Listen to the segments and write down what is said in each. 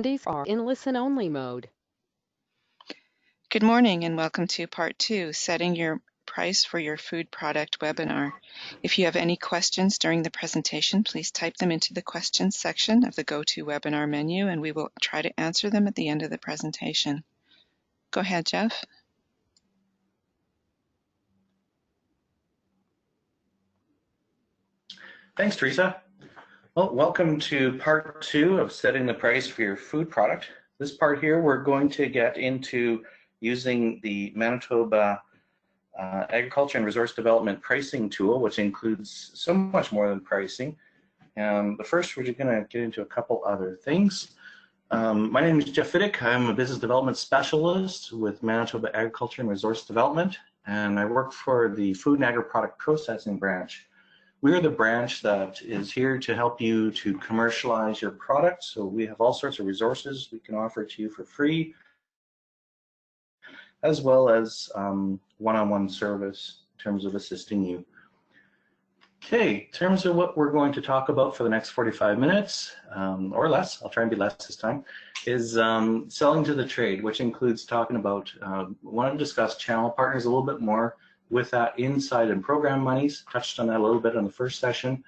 Attendees are in listen-only mode. Good morning and welcome to part 2, Setting Your Price for Your Food Product webinar. If you have any questions during the presentation, please type them into the questions section of the GoToWebinar menu and we will try to answer them at the end of the presentation. Go ahead, Jeff. Thanks, Teresa. Well, welcome to part 2 of setting the price for your food product. This part here, we're going to get into using the Manitoba Agriculture and Resource Development pricing tool, which includes so much more than pricing. But first, we're going to get into a couple other things. My name is Jeff Fiddick. I'm a business development specialist with Manitoba Agriculture and Resource Development, and I work for the Food and Agri-Product Processing branch. We're the branch that is here to help you to commercialize your product. So we have all sorts of resources we can offer to you for free, as well as one-on-one service in terms of assisting you. Okay, in terms of what we're going to talk about for the next 45 minutes, or less, I'll try and be less this time, is selling to the trade, which includes talking about, want to discuss channel partners a little bit more, with that inside and program monies, touched on that a little bit in the first session.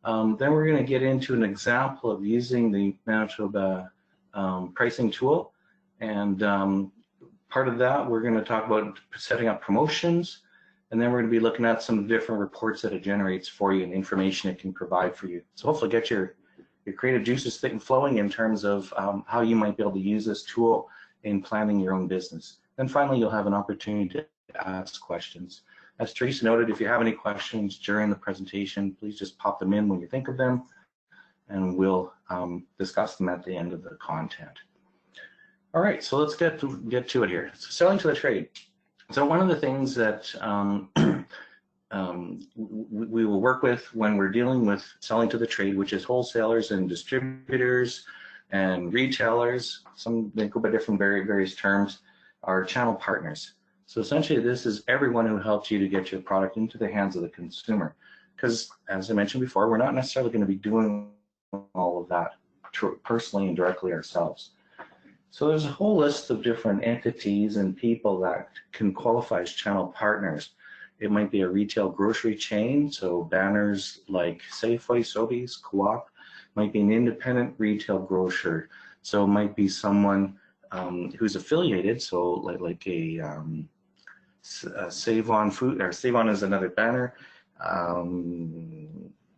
Then we're going to get into an example of using the Manitoba pricing tool. And part of that, we're going to talk about setting up promotions. And then we're going to be looking at some different reports that it generates for you and information it can provide for you. So hopefully get your creative juices thick and flowing in terms of how you might be able to use this tool in planning your own business. Then finally, you'll have an opportunity to ask questions. As Teresa noted, if you have any questions during the presentation, please just pop them in when you think of them, and we'll discuss them at the end of the content. All right, so let's get to it here. So selling to the trade. So one of the things that we will work with when we're dealing with selling to the trade, which is wholesalers and distributors and retailers, some they go by different various terms, are channel partners. So essentially, this is everyone who helps you to get your product into the hands of the consumer. Because as I mentioned before, we're not necessarily going to be doing all of that personally and directly ourselves. So there's a whole list of different entities and people that can qualify as channel partners. It might be a retail grocery chain, so banners like Safeway, Sobeys, Co-op. Might be an independent retail grocer. So it might be someone who's affiliated, so like a Save On Food, or Save On is another banner.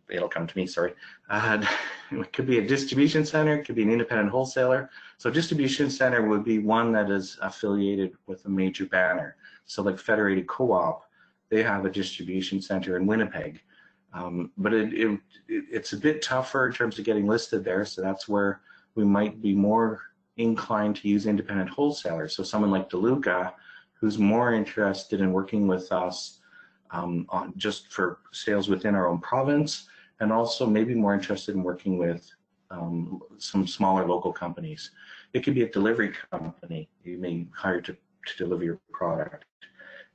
It'll come to me, sorry. It could be a distribution center, it could be an independent wholesaler. So distribution center would be one that is affiliated with a major banner. So like Federated Co-op, they have a distribution center in Winnipeg. But it's a bit tougher in terms of getting listed there, so that's where we might be more inclined to use independent wholesalers. So someone like DeLuca, who's more interested in working with us on just for sales within our own province, and also maybe more interested in working with some smaller local companies. It could be a delivery company you may hire to deliver your product.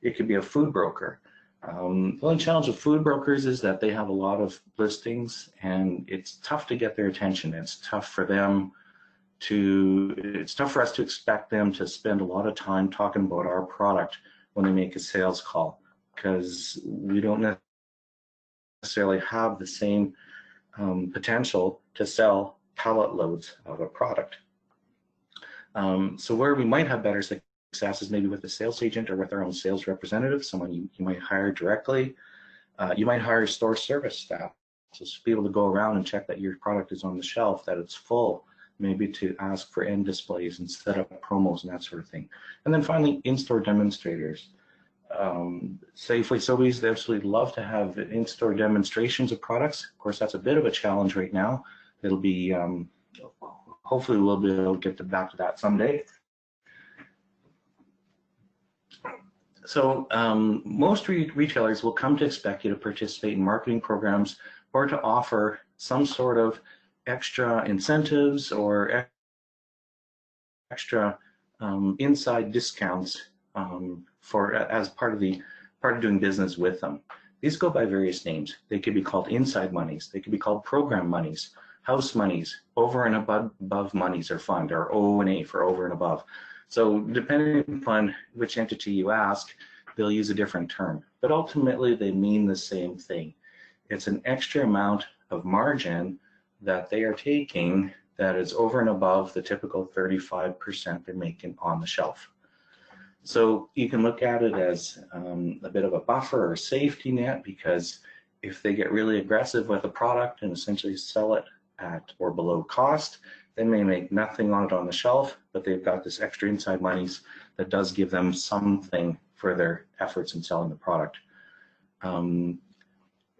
It could be a food broker. The only challenge with food brokers is that they have a lot of listings and it's tough to get their attention. It's tough for us to expect them to spend a lot of time talking about our product when they make a sales call, because we don't necessarily have the same potential to sell pallet loads of a product. So where we might have better success is maybe with a sales agent or with our own sales representative, someone you might hire directly. You might hire store service staff to be able to go around and check that your product is on the shelf, that it's full, maybe to ask for end displays and set up promos and that sort of thing. And then finally, in-store demonstrators. Safeway, Sobeys, they absolutely love to have in-store demonstrations of products. Of course, that's a bit of a challenge right now. It'll be, hopefully we'll be able to get back to that someday. So most retailers will come to expect you to participate in marketing programs or to offer some sort of extra incentives or extra inside discounts as part of doing business with them. These go by various names. They could be called inside monies. They could be called program monies. house monies, over and above monies are fund, or O&A for over and above. So depending upon which entity you ask, they'll use a different term, but ultimately they mean the same thing. It's an extra amount of margin that they are taking that is over and above the typical 35% they're making on the shelf. So you can look at it as a bit of a buffer or safety net, because if they get really aggressive with a product and essentially sell it at or below cost, they may make nothing on it on the shelf, but they've got this extra inside monies that does give them something for their efforts in selling the product.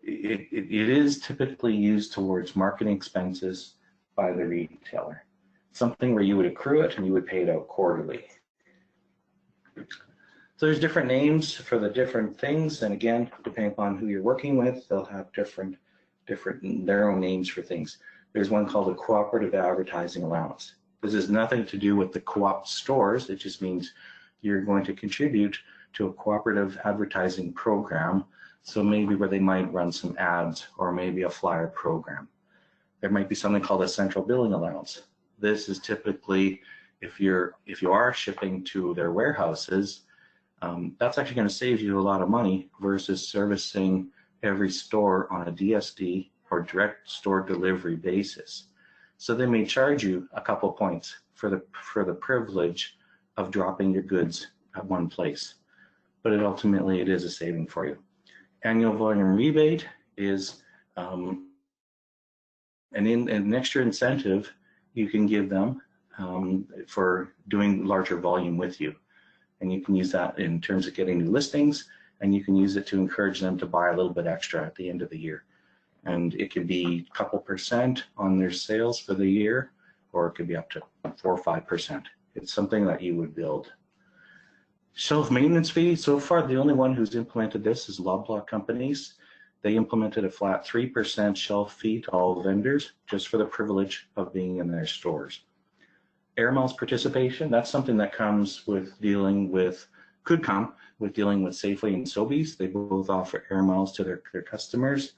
It is typically used towards marketing expenses by the retailer, something where you would accrue it and you would pay it out quarterly. So there's different names for the different things, and again, depending upon who you're working with, they'll have different their own names for things. There's one called a cooperative advertising allowance. This has nothing to do with the co-op stores. It just means you're going to contribute to a cooperative advertising program. So maybe where they might run some ads, or maybe a flyer program. There might be something called a central billing allowance. This is typically if you are shipping to their warehouses, that's actually going to save you a lot of money versus servicing every store on a DSD or direct store delivery basis. So they may charge you a couple points for the privilege of dropping your goods at one place, but ultimately it is a saving for you. Annual volume rebate is an extra incentive you can give them for doing larger volume with you. And you can use that in terms of getting new listings, and you can use it to encourage them to buy a little bit extra at the end of the year. And it could be a couple % on their sales for the year, or it could be up to 4 or 5%. It's something that you would build. Shelf maintenance fee, so far the only one who's implemented this is Loblaw companies. They implemented a flat 3% shelf fee to all vendors just for the privilege of being in their stores. Air miles participation, that's something that comes with dealing with, could come with dealing with Safeway and Sobeys. They both offer air miles to their customers.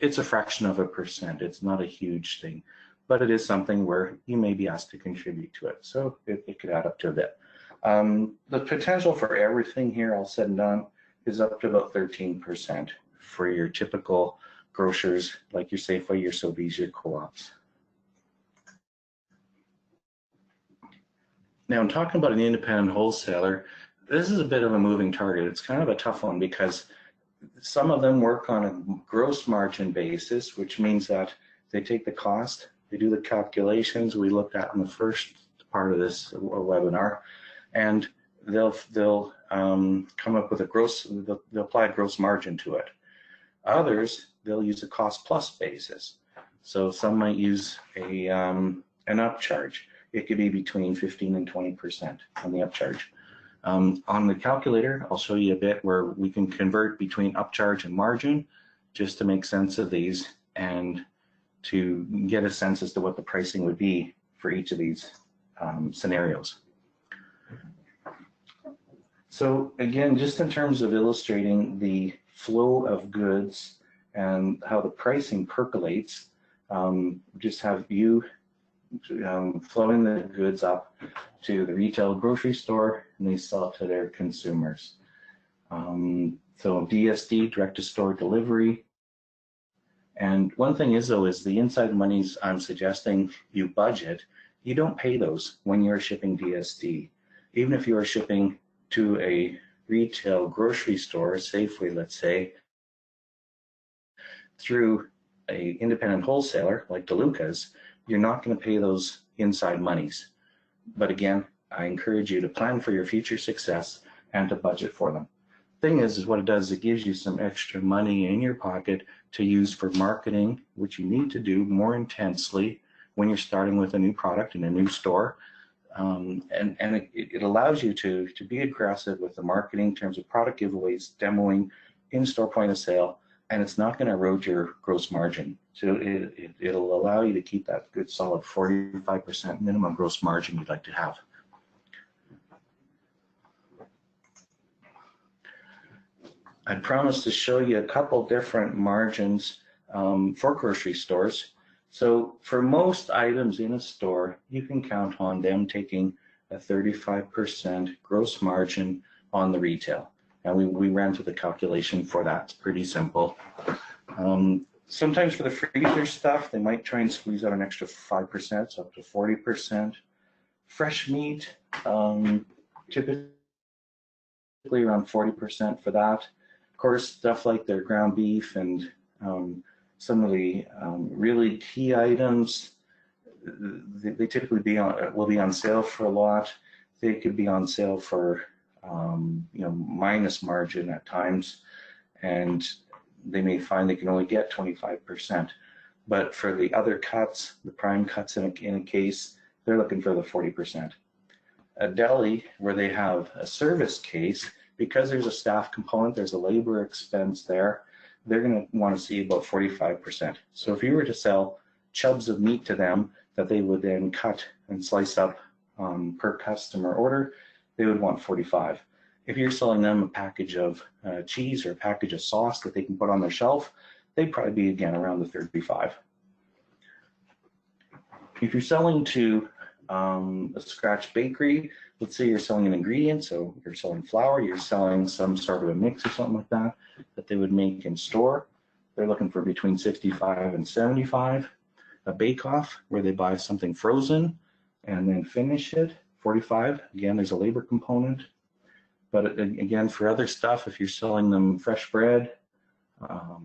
It's a fraction of a %. It's not a huge thing, but it is something where you may be asked to contribute to it. So it could add up to a bit. The potential for everything here, all said and done, is up to about 13% for your typical grocers like your Safeway, your Sobeys, your co-ops. Now, I'm talking about an independent wholesaler. This is a bit of a moving target. It's kind of a tough one because some of them work on a gross margin basis, which means that they take the cost, they do the calculations we looked at in the first part of this webinar, and they'll come up with they'll apply a gross margin to it. Others, they'll use a cost plus basis. So some might use an upcharge. It could be between 15 and 20% on the upcharge. On the calculator, I'll show you a bit where we can convert between upcharge and margin just to make sense of these and to get a sense as to what the pricing would be for each of these scenarios. So again, just in terms of illustrating the flow of goods and how the pricing percolates, just have you flowing the goods up to the retail grocery store, and they sell it to their consumers. So DSD, direct to store delivery. And one thing is though, is the inside monies I'm suggesting you budget, you don't pay those when you're shipping DSD. Even if you are shipping to a retail grocery store, Safeway, let's say, through a independent wholesaler like DeLuca's, you're not going to pay those inside monies. But again, I encourage you to plan for your future success and to budget for them. Thing is what it does, it gives you some extra money in your pocket to use for marketing, which you need to do more intensely when you're starting with a new product in a new store. And it allows you to be aggressive with the marketing in terms of product giveaways, demoing, in-store point of sale, and it's not going to erode your gross margin. So it'll allow you to keep that good solid 45% minimum gross margin you'd like to have. I promised to show you a couple different margins for grocery stores. So for most items in a store, you can count on them taking a 35% gross margin on the retail. And we ran through the calculation for that. It's pretty simple. Sometimes for the freezer stuff, they might try and squeeze out an extra 5%, so up to 40%. Fresh meat, typically around 40% for that. Of course, stuff like their ground beef and some of the really key items, they typically will be on sale for a lot. They could be on sale for minus margin at times, and they may find they can only get 25%. But for the other cuts, the prime cuts in a case, they're looking for the 40%. A deli where they have a service case, because there's a staff component, there's a labor expense there, they're going to want to see about 45%. So if you were to sell chubs of meat to them that they would then cut and slice up per customer order, they would want 45. If you're selling them a package of cheese or a package of sauce that they can put on their shelf, they'd probably be again around the 35. If you're selling to a scratch bakery, let's say you're selling an ingredient, so you're selling flour, you're selling some sort of a mix or something like that they would make in store, they're looking for between 65 and 75. A bake-off where they buy something frozen and then finish it, 45. Again, there's a labor component. But again, for other stuff, if you're selling them fresh bread,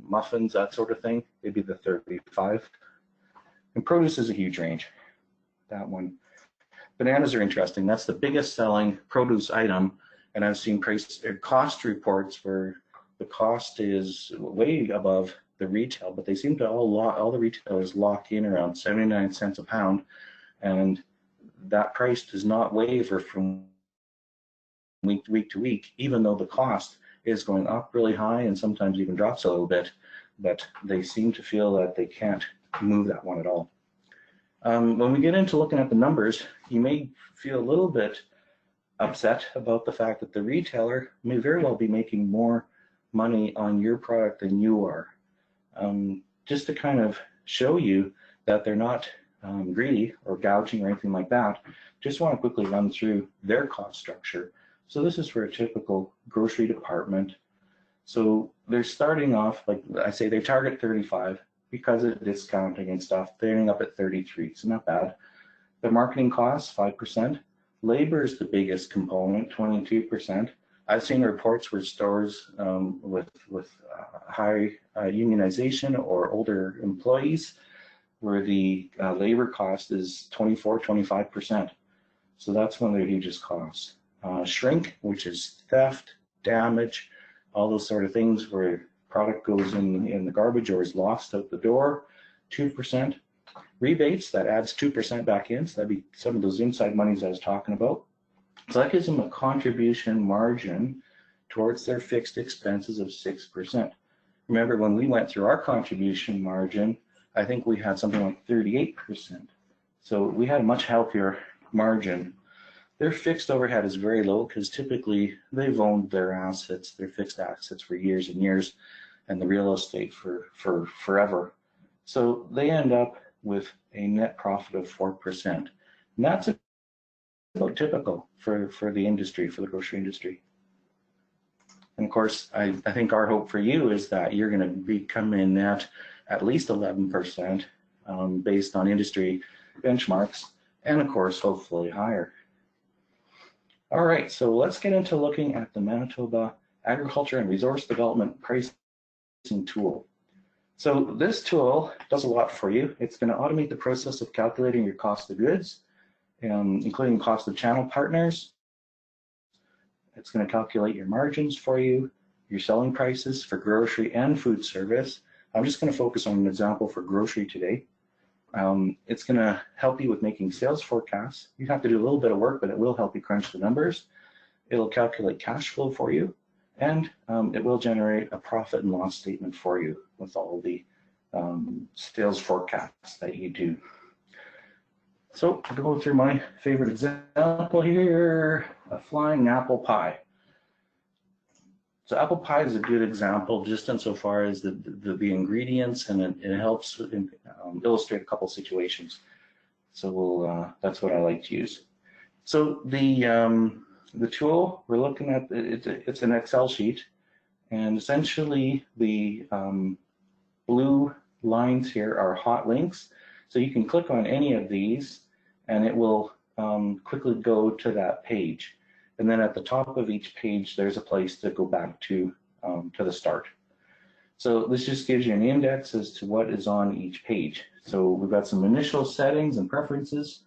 muffins, that sort of thing, it'd be the 35. And produce is a huge range, that one. Bananas are interesting. That's the biggest selling produce item, and I've seen cost reports where the cost is way above the retail, but they seem to all the retailers lock in around 79 cents a pound, and that price does not waver from week to week, even though the cost is going up really high and sometimes even drops a little bit, but they seem to feel that they can't move that one at all. When we get into looking at the numbers, you may feel a little bit upset about the fact that the retailer may very well be making more money on your product than you are. Just to kind of show you that they're not greedy or gouging or anything like that, just want to quickly run through their cost structure. So this is for a typical grocery department. So they're starting off, like I say, they target 35 because of discounting and stuff. They're ending up at 33, so not bad. The marketing costs, 5%. Labor is the biggest component, 22%. I've seen reports where stores with high unionization or older employees where the labor cost is 24, 25%. So that's one of their hugest costs. Shrink, which is theft, damage, all those sort of things where product goes in the garbage or is lost out the door, 2%. Rebates, that adds 2% back in, so that'd be some of those inside monies I was talking about. So that gives them a contribution margin towards their fixed expenses of 6%. Remember, when we went through our contribution margin, I think we had something like 38%. So we had a much healthier margin. Their fixed overhead is very low because typically they've owned their assets, their fixed assets for years and years, and the real estate for forever. So they end up with a net profit of 4%. And that's about typical for the industry, for the grocery industry. And of course, I think our hope for you is that you're going to be coming at least 11% based on industry benchmarks, and of course, hopefully higher. All right, so let's get into looking at the Manitoba Agriculture and Resource Development Pricing Tool. So this tool does a lot for you. It's going to automate the process of calculating your cost of goods, including cost of channel partners. It's going to calculate your margins for you, your selling prices for grocery and food service. I'm just going to focus on an example for grocery today. It's going to help you with making sales forecasts. You have to do a little bit of work, but it will help you crunch the numbers. It'll calculate cash flow for you, and it will generate a profit and loss statement for you with all the sales forecasts that you do. So I'll go through my favorite example here, a flying apple pie. So apple pie is a good example just insofar as the ingredients, and it helps illustrate a couple situations. So that's what I like to use. So the tool we're looking at, it's an Excel sheet, and essentially the blue lines here are hot links. So you can click on any of these and it will quickly go to that page. And then at the top of each page, there's a place to go back to the start. So this just gives you an index as to what is on each page. So we've got some initial settings and preferences.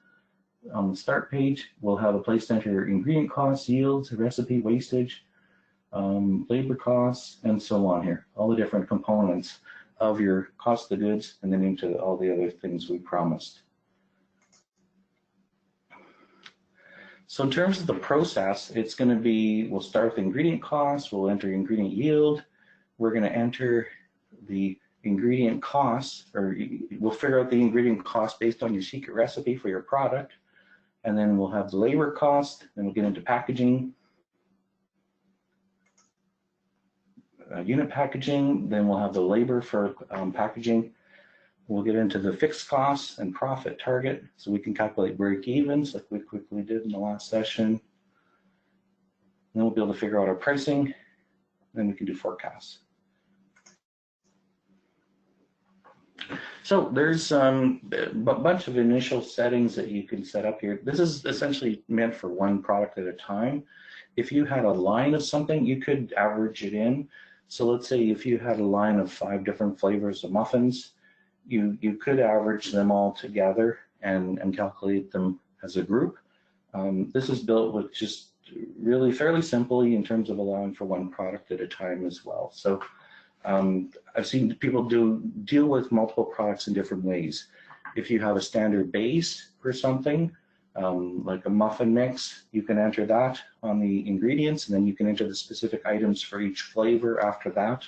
On the start page, we'll have a place to enter your ingredient costs, yields, recipe, wastage, labor costs, and so on here. All the different components of your cost of goods, and then into all the other things we promised. So in terms of the process, it's going to be, we'll start with ingredient costs, we'll enter ingredient yield, we're going to enter the ingredient costs, or we'll figure out the ingredient cost based on your secret recipe for your product, and then we'll have the labor cost, then we'll get into packaging, unit packaging, then we'll have the labor for packaging. We'll get into the fixed costs and profit target, so we can calculate break-evens like we quickly did in the last session. Then we'll be able to figure out our pricing, then we can do forecasts. So there's a bunch of initial settings that you can set up here. This is essentially meant for one product at a time. If you had a line of something, you could average it in. So let's say if you had a line of 5 different flavors of muffins, you could average them all together and calculate them as a group. This is built with just really fairly simply in terms of allowing for one product at a time as well. So I've seen people deal with multiple products in different ways. If you have a standard base for something, like a muffin mix, you can enter that on the ingredients, and then you can enter the specific items for each flavor after that,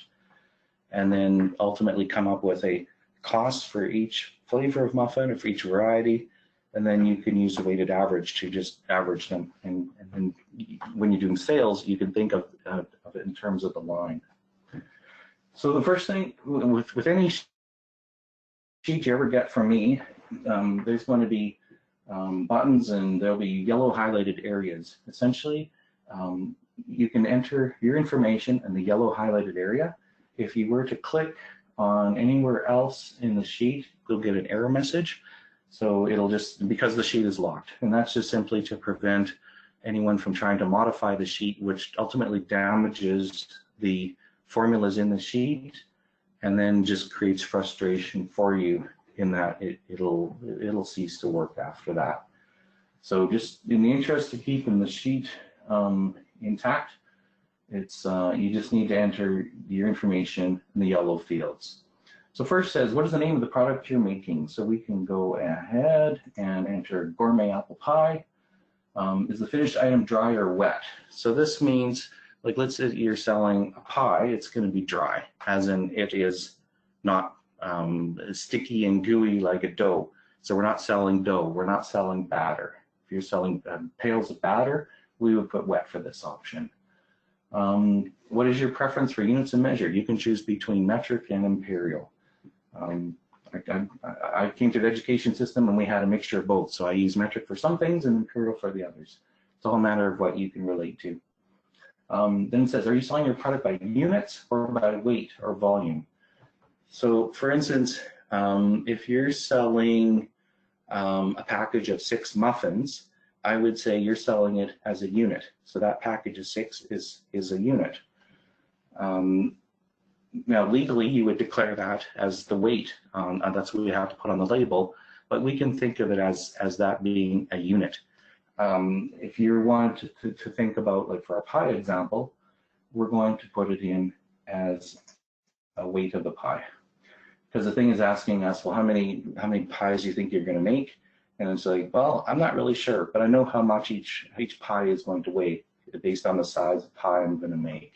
and then ultimately come up with a cost for each flavor of muffin or for each variety, and then you can use a weighted average to just average them. And then when you're doing sales, you can think of it in terms of the line. So the first thing with any sheet you ever get from me, there's going to be buttons, and there'll be yellow highlighted areas. Essentially, you can enter your information in the yellow highlighted area. If you were to click on anywhere else in the sheet, you'll get an error message. So it'll just, because the sheet is locked, and that's just simply to prevent anyone from trying to modify the sheet, which ultimately damages the formulas in the sheet, and then just creates frustration for you in that it'll cease to work after that. So just in the interest of keeping the sheet intact, it's you just need to enter your information in the yellow fields. So first says, what is the name of the product you're making? So we can go ahead and enter gourmet apple pie. Is the finished item dry or wet? So this means, like, let's say you're selling a pie, it's going to be dry, as in it is not sticky and gooey like a dough. So we're not selling dough, we're not selling batter. If you're selling pails of batter, we would put wet for this option. What is your preference for units of measure? You can choose between metric and imperial. I came to the education system and we had a mixture of both. So I use metric for some things and imperial for the others. It's all a matter of what you can relate to. Then it says, are you selling your product by units or by weight or volume? So for instance, if you're selling a package of 6 muffins, I would say you're selling it as a unit. So that package of 6 is a unit. Now legally you would declare that as the weight, that's what we have to put on the label, but we can think of it as that being a unit. If you want to think about, like for our pie example, we're going to put it in as a weight of the pie. Because the thing is asking us, well, how many pies do you think you're going to make? And it's like, well, I'm not really sure, but I know how much each pie is going to weigh based on the size of pie I'm going to make.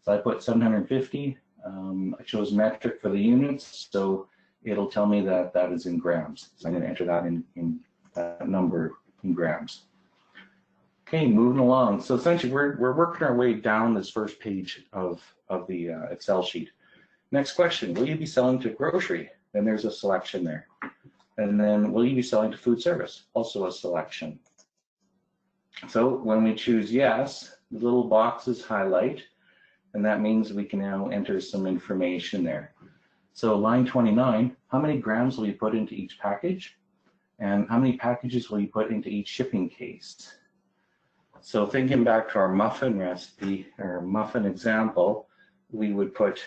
So I put 750. I chose metric for the units, so it'll tell me that that is in grams. So I'm going to enter that in that number in grams. Okay, moving along. So essentially, we're working our way down this first page of the Excel sheet. Next question: will you be selling to grocery? Then there's a selection there. And then will you be selling to food service? Also a selection. So when we choose yes, the little boxes highlight, and that means we can now enter some information there. So line 29, how many grams will you put into each package? And how many packages will you put into each shipping case? So thinking back to our muffin recipe or muffin example, we would put,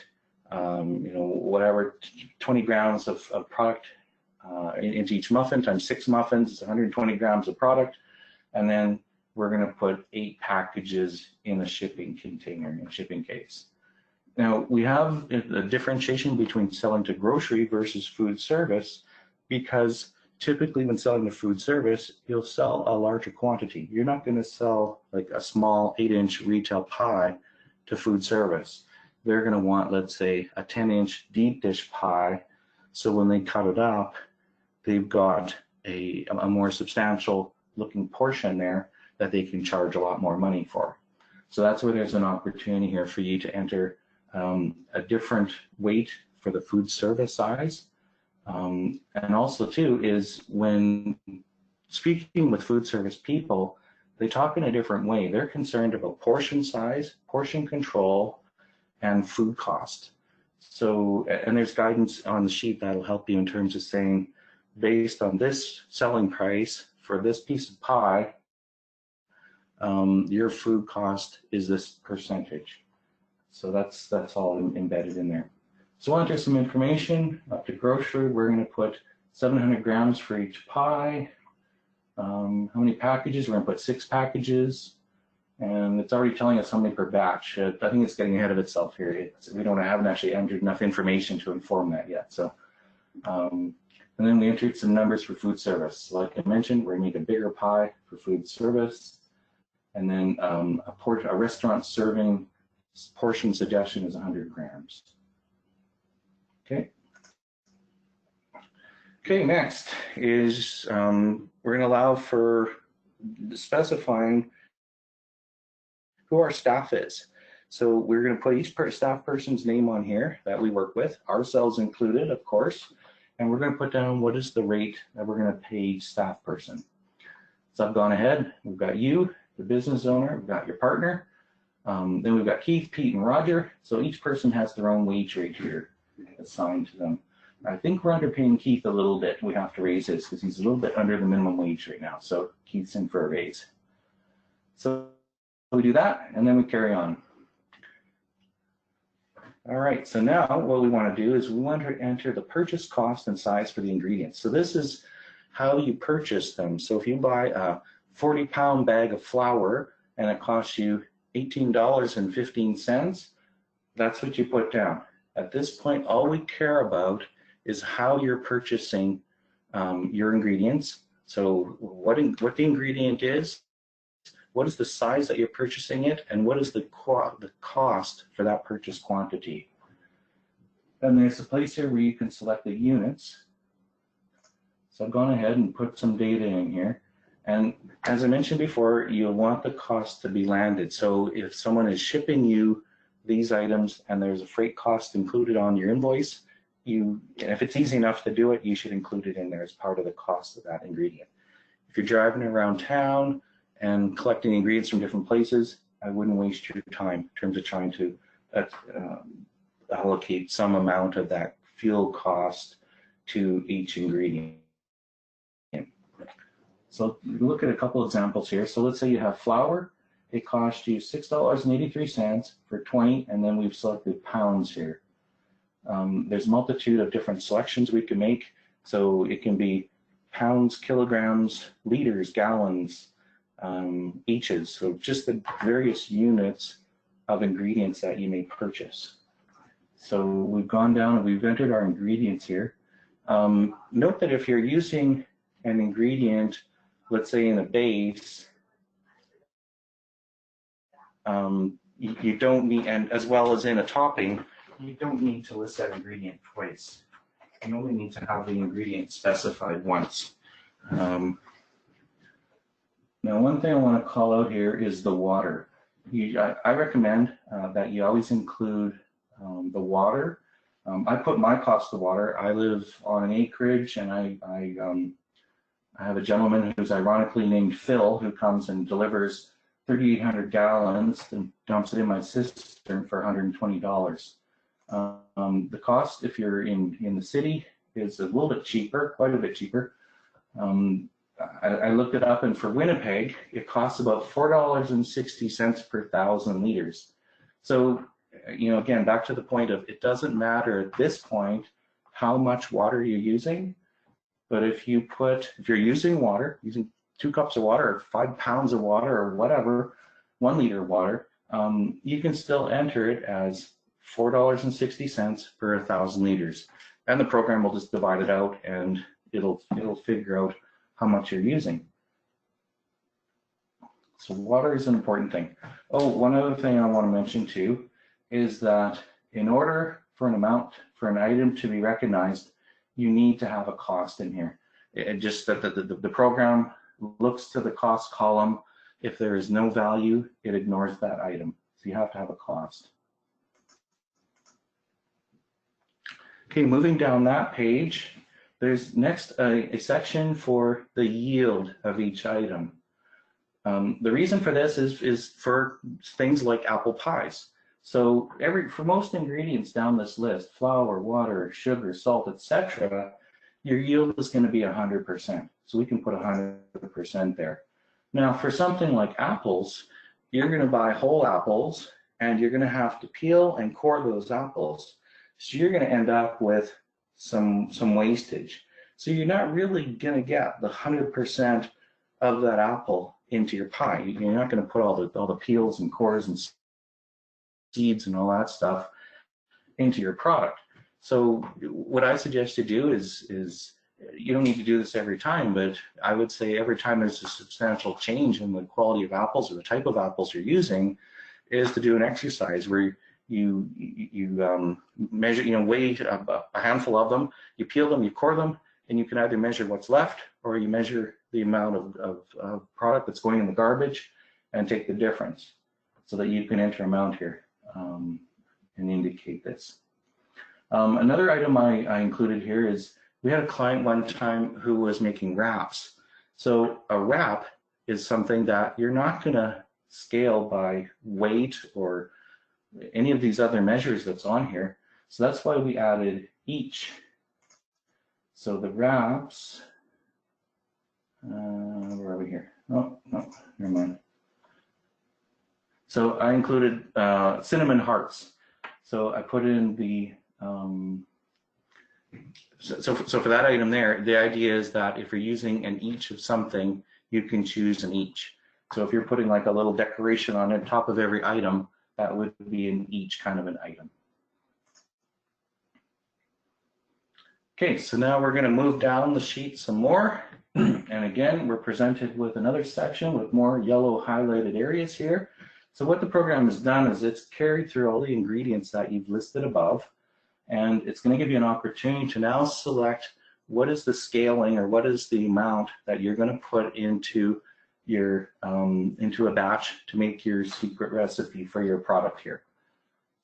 whatever 20 grams of product into each muffin times 6 muffins is 120 grams of product, and then we're going to put 8 packages in a shipping container, in a shipping case. Now we have a differentiation between selling to grocery versus food service, because typically when selling to food service, you'll sell a larger quantity. You're not going to sell like a small 8-inch retail pie to food service. They're going to want, let's say, a 10-inch deep dish pie. So when they cut it up, they've got a more substantial looking portion there that they can charge a lot more money for. So that's where there's an opportunity here for you to enter a different weight for the food service size. And also too is when speaking with food service people, they talk in a different way. They're concerned about portion size, portion control, and food cost. So, and there's guidance on the sheet that'll help you in terms of saying, based on this selling price for this piece of pie, your food cost is this percentage. So that's all embedded in there. So we'll enter some information. Up to grocery, we're going to put 700 grams for each pie. How many packages? We're going to put 6 packages. And it's already telling us how many per batch. I think it's getting ahead of itself here. Haven't actually entered enough information to inform that yet. So, and then we entered some numbers for food service. Like I mentioned, we're going to make a bigger pie for food service. And then a restaurant serving portion suggestion is 100 grams. Okay. Okay, next is we're going to allow for specifying who our staff is. So we're going to put each staff person's name on here that we work with, ourselves included, of course, and we're going to put down what is the rate that we're going to pay each staff person. So I've gone ahead, we've got you, the business owner, we've got your partner, then we've got Keith, Pete, and Roger. So each person has their own wage rate here assigned to them. I think we're underpaying Keith a little bit. We have to raise his because he's a little bit under the minimum wage right now. So Keith's in for a raise. So we do that, and then we carry on. All right, so now what we want to do is we want to enter the purchase cost and size for the ingredients. So this is how you purchase them. So if you buy a 40-pound bag of flour and it costs you $18.15, that's what you put down. At this point, all we care about is how you're purchasing your ingredients. So what the ingredient is, what is the size that you're purchasing it, and what is the cost for that purchase quantity. And there's a place here where you can select the units. So I've gone ahead and put some data in here. And as I mentioned before, you'll want the cost to be landed. So if someone is shipping you these items and there's a freight cost included on your invoice, if it's easy enough to do it, you should include it in there as part of the cost of that ingredient. If you're driving around town and collecting ingredients from different places, I wouldn't waste your time in terms of trying to allocate some amount of that fuel cost to each ingredient. So look at a couple examples here. So let's say you have flour. It costs you $6.83 for 20, and then we've selected pounds here. There's a multitude of different selections we can make. So it can be pounds, kilograms, liters, gallons, eaches. So just the various units of ingredients that you may purchase. So we've gone down and we've entered our ingredients here. Note that if you're using an ingredient, let's say in a base, you don't need, and as well as in a topping, you don't need to list that ingredient twice. You only need to have the ingredient specified once. Now Now, one thing I want to call out here is the water. I recommend that you always include the water. I put my cost of water. I live on an acreage, and I have a gentleman who's ironically named Phil who comes and delivers 3,800 gallons and dumps it in my cistern for $120. The cost, if you're in the city, is a little bit cheaper, quite a bit cheaper. I looked it up, and for Winnipeg, it costs about $4.60 per 1,000 liters. So, again, back to the point of it doesn't matter at this point how much water you're using, but if you're using water, using 2 cups of water or 5 pounds of water or whatever, 1 liter of water, you can still enter it as $4.60 per 1,000 liters. And the program will just divide it out, and it'll figure out how much you're using. So water is an important thing. Oh, one other thing I want to mention too is that in order for an item to be recognized, you need to have a cost in here. It just that the program looks to the cost column. If there is no value, it ignores that item. So you have to have a cost. Okay, moving down that page, there's next a section for the yield of each item. The reason for this is for things like apple pies. So for most ingredients down this list, flour, water, sugar, salt, etc., your yield is going to be 100%. So we can put 100% there. Now, for something like apples, you're going to buy whole apples, and you're going to have to peel and core those apples. So you're going to end up with some wastage. So you're not really going to get the 100% of that apple into your pie. You're not going to put all the peels and cores and seeds and all that stuff into your product. So what I suggest you do is you don't need to do this every time, but I would say every time there's a substantial change in the quality of apples or the type of apples you're using, is to do an exercise where you measure, weigh a handful of them, you peel them, you core them, and you can either measure what's left, or you measure the amount of product that's going in the garbage and take the difference, so that you can enter amount here and indicate this. Another item I included here is we had a client one time who was making wraps. So a wrap is something that you're not going to scale by weight or any of these other measures that's on here. So that's why we added each. So the wraps, where are we here? Oh, no, never mind. So I included cinnamon hearts. So I put in the, so for that item there, the idea is that if you're using an each of something, you can choose an each. So if you're putting like a little decoration on the top of every item, that would be an each kind of an item. Okay, so now we're going to move down the sheet some more. And again, we're presented with another section with more yellow highlighted areas here. So what the program has done is it's carried through all the ingredients that you've listed above, and it's going to give you an opportunity to now select what is the scaling or what is the amount that you're going to put into your into a batch to make your secret recipe for your product here.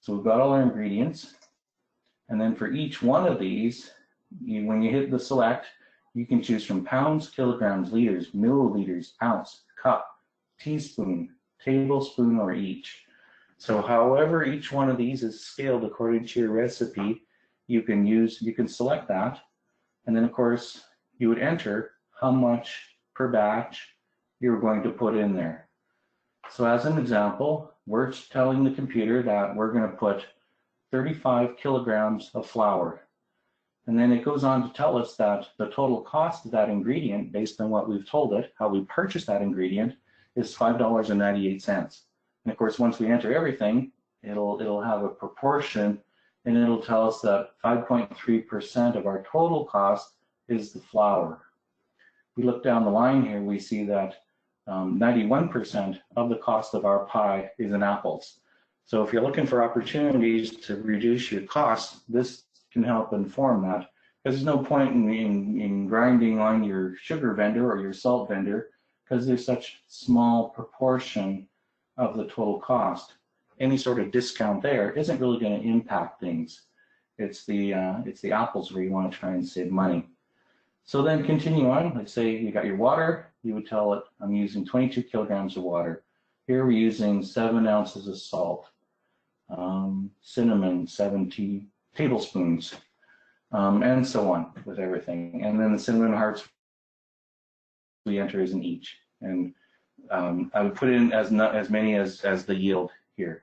So we've got all our ingredients, and then for each one of these, when you hit the select, you can choose from pounds, kilograms, liters, milliliters, ounce, cup, teaspoon, tablespoon, or each. So however each one of these is scaled according to your recipe, you can select that, and then of course you would enter how much per batch you're going to put in there. So as an example, we're telling the computer that we're going to put 35 kilograms of flour. And then it goes on to tell us that the total cost of that ingredient, based on what we've told it, how we purchased that ingredient, is $5.98. And of course, once we enter everything, it'll have a proportion, and it'll tell us that 5.3% of our total cost is the flour. We look down the line here, we see that 91% of the cost of our pie is in apples. So if you're looking for opportunities to reduce your costs, this can help inform that, because there's no point in grinding on your sugar vendor or your salt vendor because there's such small proportion of the total cost. Any sort of discount there isn't really going to impact things. It's the apples where you want to try and save money. So then continue on. Let's say you got your water. You would tell it, I'm using 22 kilograms of water. Here we're using 7 ounces of salt, cinnamon, 70 tablespoons, and so on with everything. And then the cinnamon hearts we enter as an each. And I would put in as many as the yield here.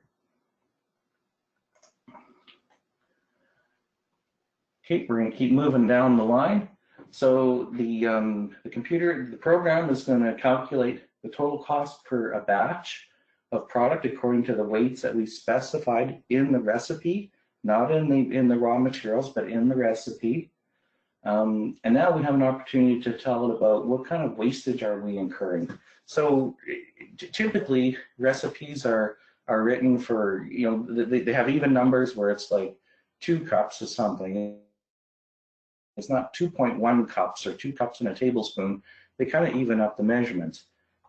Okay, we're going to keep moving down the line. So the program is going to calculate the total cost per a batch of product according to the weights that we specified in the recipe, not in the raw materials, but in the recipe. And now we have an opportunity to tell it about what kind of wastage are we incurring. So typically recipes are written for, they have even numbers where it's like 2 cups of something. It's not 2.1 cups or 2 cups in a tablespoon. They kind of even up the measurements.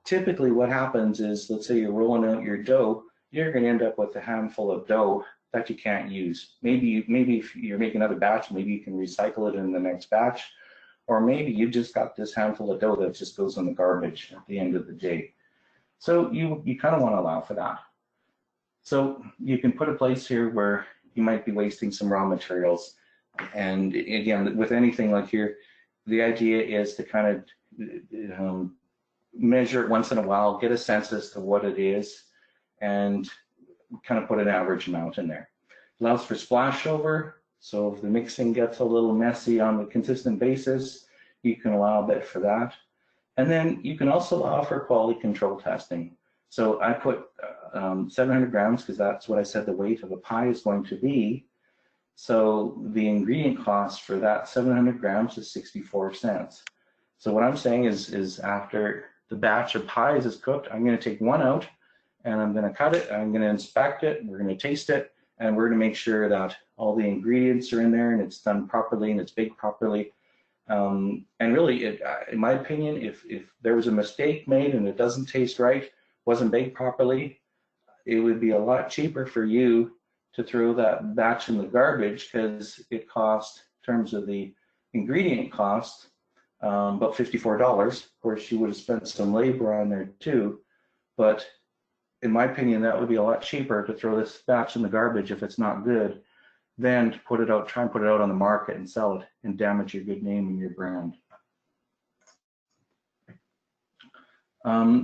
Typically what happens is, let's say you're rolling out your dough, you're going to end up with a handful of dough that you can't use. Maybe if you're making another batch, maybe you can recycle it in the next batch, or maybe you just got this handful of dough that just goes in the garbage at the end of the day. So you kind of want to allow for that. So you can put a place here where you might be wasting some raw materials. And again, with anything like here, the idea is to kind of measure it once in a while, get a sense as to what it is, and kind of put an average amount in there. Allows for splash over, so if the mixing gets a little messy on a consistent basis, you can allow a bit for that. And then you can also allow for quality control testing. So I put 700 grams because that's what I said the weight of a pie is going to be. So the ingredient cost for that 700 grams is 64 cents. So what I'm saying is after the batch of pies is cooked, I'm going to take one out and I'm going to cut it, I'm going to inspect it, we're going to taste it, and we're going to make sure that all the ingredients are in there and it's done properly and it's baked properly. And really, in my opinion, if there was a mistake made and it doesn't taste right, wasn't baked properly, it would be a lot cheaper for you to throw that batch in the garbage because it cost, in terms of the ingredient cost, about $54. Of course, you would have spent some labor on there too, but in my opinion, that would be a lot cheaper to throw this batch in the garbage if it's not good than to put it out, try and put it out on the market and sell it and damage your good name and your brand.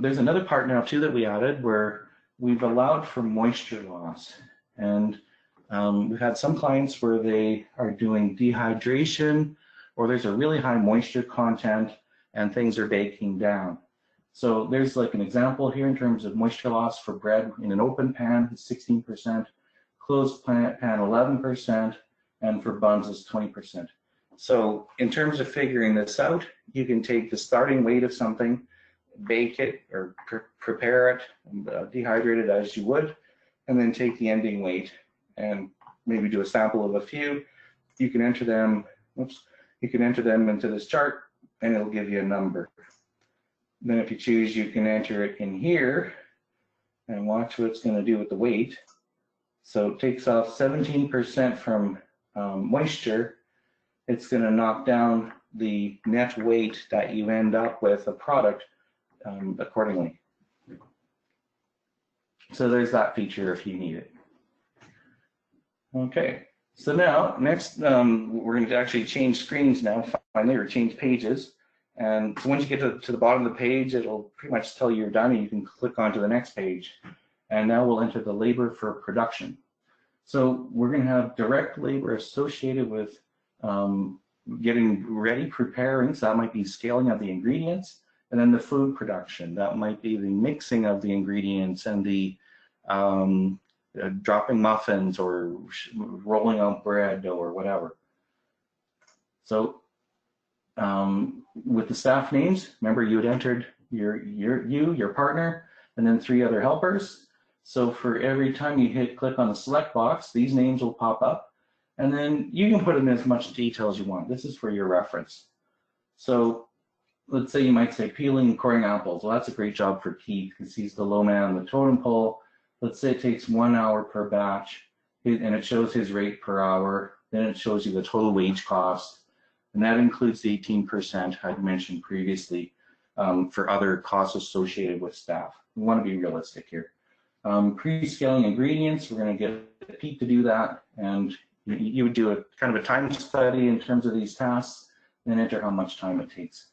There's another part now too that we added where we've allowed for moisture loss. And we've had some clients where they are doing dehydration, or there's a really high moisture content and things are baking down. So there's like an example here in terms of moisture loss for bread in an open pan, 16%, closed pan 11%, and for buns is 20%. So in terms of figuring this out, you can take the starting weight of something, bake it or prepare it, dehydrate it as you would, and then take the ending weight and maybe do a sample of a few. You can enter them, you can enter them into this chart and it'll give you a number. Then if you choose, you can enter it in here and watch what it's going to do with the weight. So it takes off 17% from moisture. It's going to knock down the net weight that you end up with a product accordingly. So there's that feature if you need it. Okay, so now next we're going to actually change screens now, finally, or change pages. And so once you get to the bottom of the page, it'll pretty much tell you you're done and you can click on to the next page. And now we'll enter the labor for production. So we're going to have direct labor associated with getting ready, preparing, so that might be scaling of the ingredients, and then the food production, that might be the mixing of the ingredients and the dropping muffins or rolling out bread or whatever. So with the staff names, remember you had entered your partner, and then 3 other helpers. So for every time you click on the select box, these names will pop up, and then you can put in as much detail as you want. This is for your reference. So let's say you might say peeling and coring apples. Well, that's a great job for Keith because he's the low man on the totem pole. Let's say it takes 1 hour per batch and it shows his rate per hour. Then it shows you the total wage cost. And that includes the 18% I'd mentioned previously for other costs associated with staff. We want to be realistic here. Pre-scaling ingredients, we're going to get Pete to do that. And you would do a kind of a time study in terms of these tasks, then enter how much time it takes.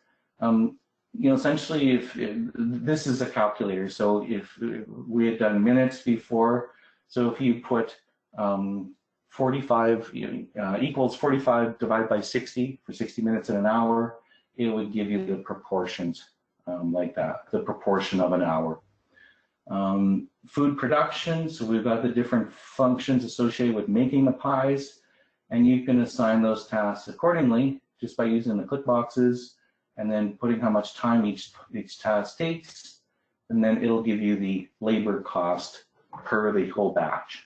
Essentially, if this is a calculator, so if we had done minutes before, so if you put 45 equals 45 divided by 60 for 60 minutes in an hour, it would give you the proportions like that, the proportion of an hour. Food production, so we've got the different functions associated with making the pies, and you can assign those tasks accordingly just by using the click boxes and then putting how much time each task takes, and then it'll give you the labor cost per the whole batch.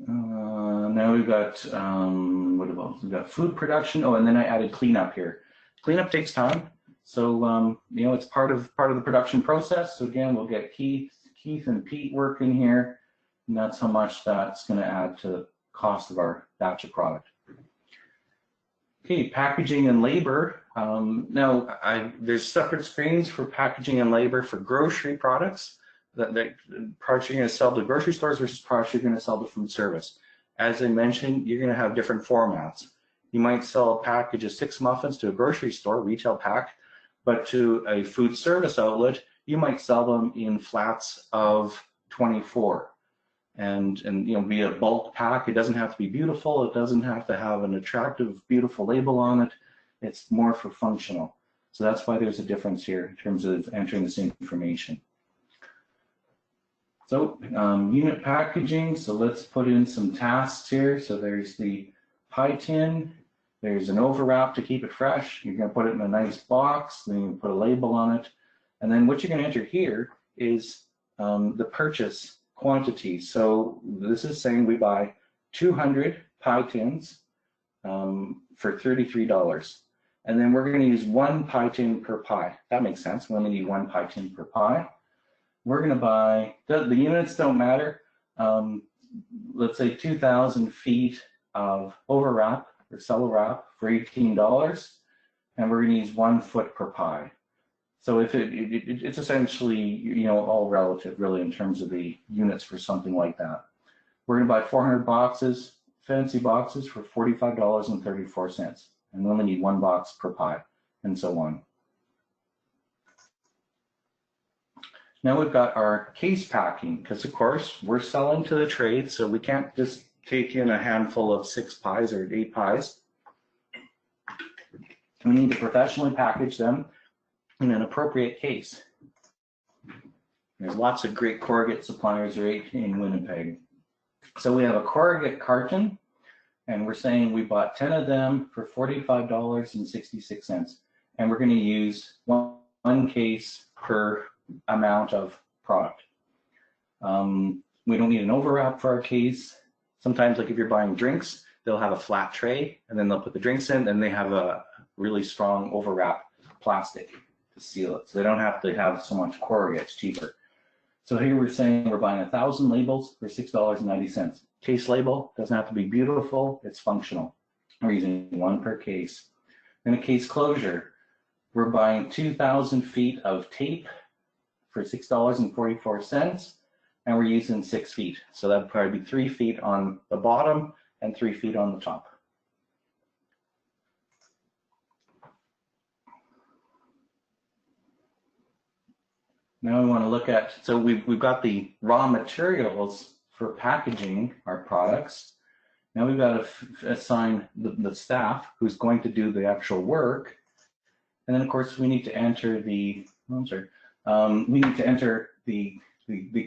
Now we've got, what else? We've got food production. Oh, and then I added cleanup here. Cleanup takes time. So, it's part of the production process. So again, we'll get Keith and Pete working here, and that's how much that's going to add to the cost of our batch of product. Okay, packaging and labor. There's separate screens for packaging and labor for grocery products. That products you're going to sell to grocery stores versus products you're going to sell to food service. As I mentioned, you're going to have different formats. You might sell a package of 6 muffins to a grocery store, retail pack, but to a food service outlet, you might sell them in flats of 24. And be a bulk pack. It doesn't have to be beautiful. It doesn't have to have an attractive, beautiful label on it. It's more for functional. So that's why there's a difference here in terms of entering this information. So unit packaging, so let's put in some tasks here. So there's the pie tin, there's an overwrap to keep it fresh. You're going to put it in a nice box, then you put a label on it. And then what you're going to enter here is the purchase quantity. So this is saying we buy 200 pie tins for $33. And then we're going to use 1 pie tin per pie. That makes sense. We only need 1 pie tin per pie. We're going to buy, the units don't matter, let's say 2,000 feet of overwrap or cello wrap for $18, and we're going to use 1 foot per pie. So if it's essentially, all relative really in terms of the units for something like that. We're going to buy 400 boxes, fancy boxes for $45.34, and we only need 1 box per pie, and so on. Now we've got our case packing, because of course we're selling to the trade, so we can't just take in a handful of 6 pies or 8 pies. We need to professionally package them in an appropriate case. There's lots of great corrugate suppliers right in Winnipeg. So we have a corrugate carton, and we're saying we bought 10 of them for $45.66, and we're going to use one case per amount of product. We don't need an overwrap for our case. Sometimes, like if you're buying drinks, they'll have a flat tray, and then they'll put the drinks in, and they have a really strong overwrap plastic to seal it. So they don't have to have so much corrugate, it's cheaper. So here we're saying we're buying 1,000 labels for $6.90. Case label doesn't have to be beautiful, it's functional. We're using 1 per case. Then a case closure. We're buying 2,000 feet of tape for $6.44, and we're using 6 feet. So that'd probably be 3 feet on the bottom and 3 feet on the top. Now we want to look at, so we've got the raw materials for packaging our products. Now we've got to assign the staff who's going to do the actual work. And then of course we need to enter the, we need to enter the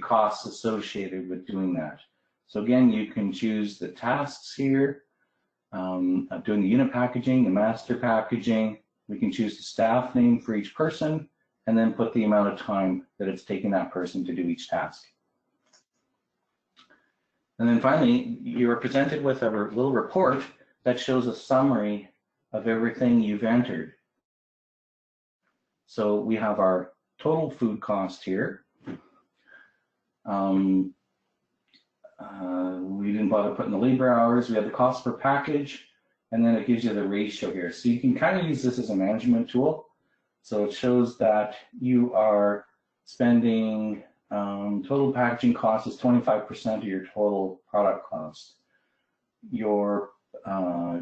costs associated with doing that. So again, you can choose the tasks here, doing the unit packaging, the master packaging. We can choose the staff name for each person, and then put the amount of time that it's taking that person to do each task. And then finally, you are presented with a little report that shows a summary of everything you've entered. So we have our total food cost here. We didn't bother putting the labor hours. We have the cost per package, and then it gives you the ratio here. So you can kind of use this as a management tool. So it shows that you are spending total packaging cost is 25% of your total product cost. Your